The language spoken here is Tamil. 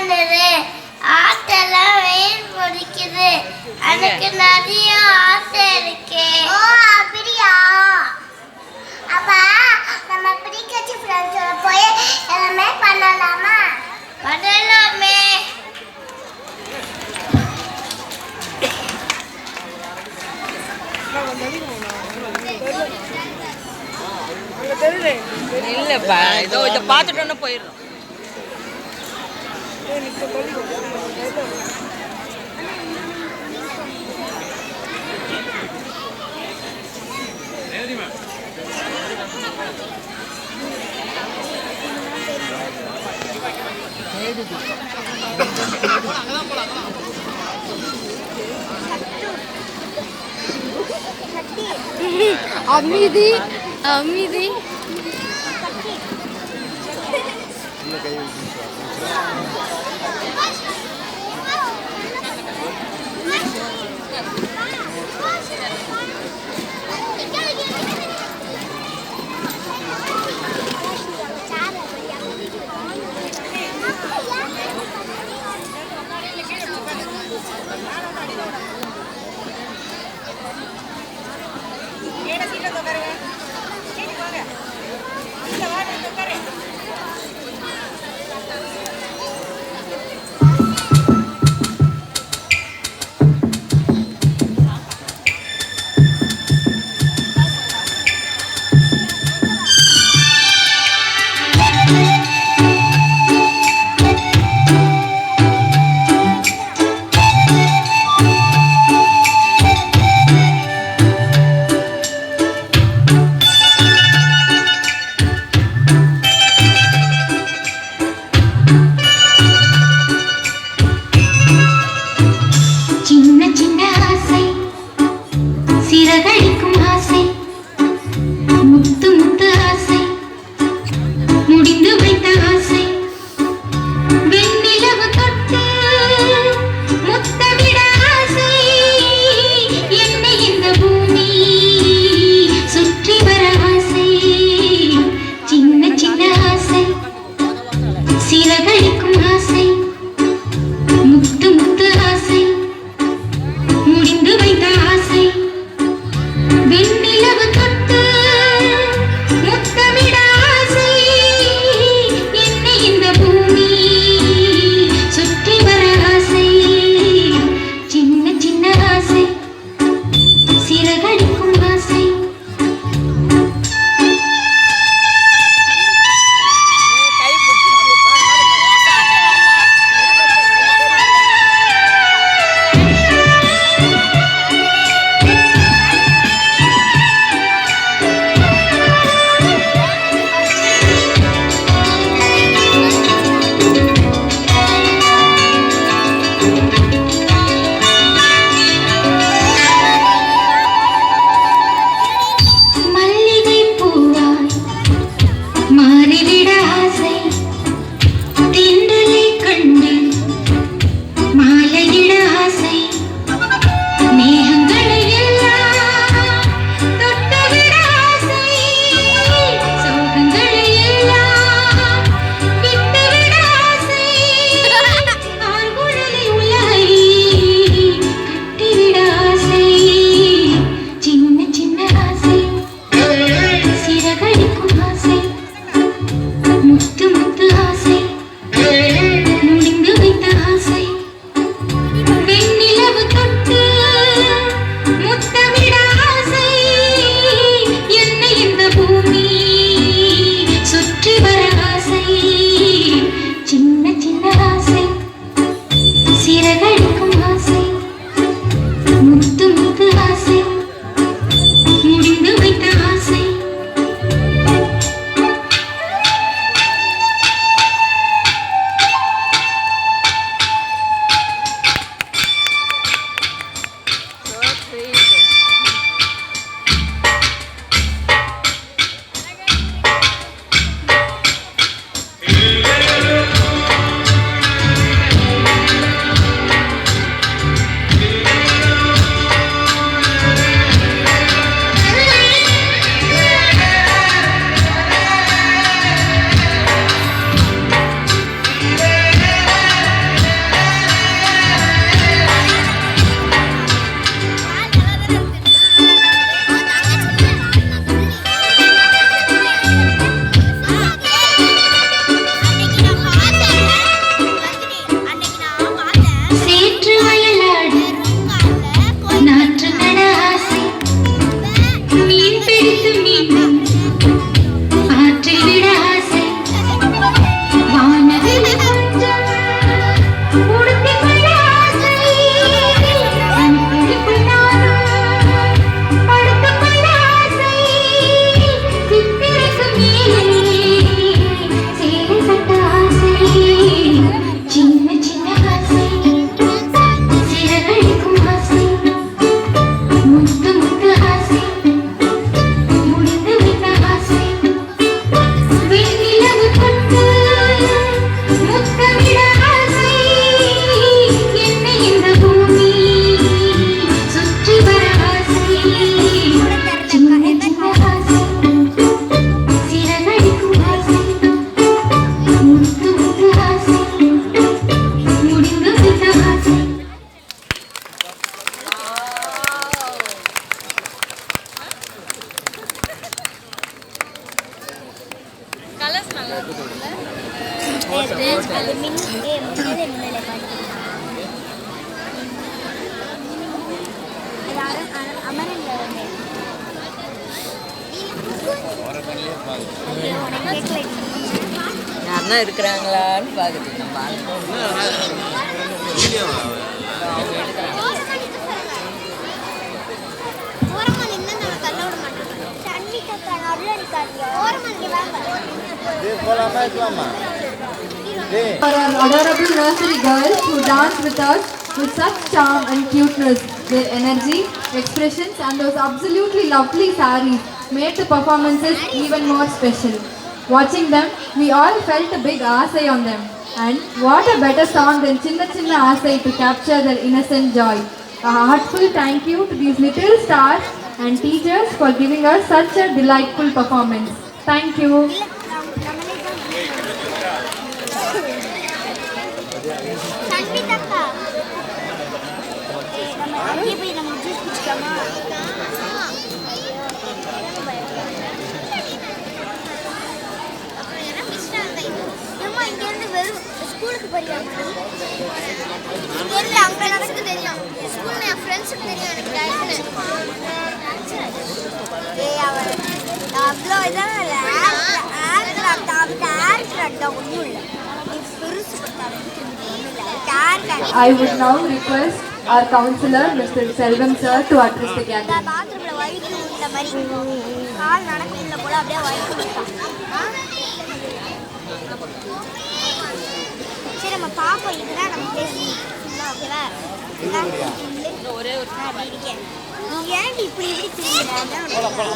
பண்ணுது, ஆத்தெல்லாம் வெயில் பிடிக்குது, எனக்கு நிறைய ஆசை இருக்கு. ஓ அப்படியா? அப்ப நம்ம பிடிக்கச்சு ஃப்ரெண்ட்ஸோட போய் எல்லாமே பண்ணலாமா? பண்ணலாமே. இல்லப்பா, இதோ இதை பார்த்துட்டோன்னு போயிடுறோம். அமைதி அமைதி. அது மின் முன்னிலை அமரன் யாருன்னா இருக்கிறாங்களான்னு பார்க்குது நம்ம For our adorable nursery girls who dance with us with such charm and cuteness, their energy, expressions and those absolutely lovely sarees made the performances even more special. Watching them, we all felt a big asai on them. And what a better song than Chinna Chinna Asai to capture their innocent joy. A heartful thank you to these little stars and teachers for giving us such a delightful performance. Thank you. ஸ்கூலுக்கு போறியாமா தெரியல அங்க எனக்கு தெரியும் ஸ்கூல்ல என் ஃப்ரெண்ட்ஸ்க்கு தெரியும் எனக்கு ஏய் அவன் அவ்ளோ இதான் ஒன்றும் இல்லை பெருசு I would now request our counselor, Mr. Selvam sir, to address the gathering. பாத்ரூம்ல வயிற்று உள்ள மாதிரி கால் நடக்கல போல அப்படியே வயிற்று விட்டான். சரி நம்ம பாப்போம் இதுதான் நம்ம பேசி ஓகேவா ஒரே ஒரு இருக்கேன் நீ ஏன் இப்படி இப்படி திரும்பி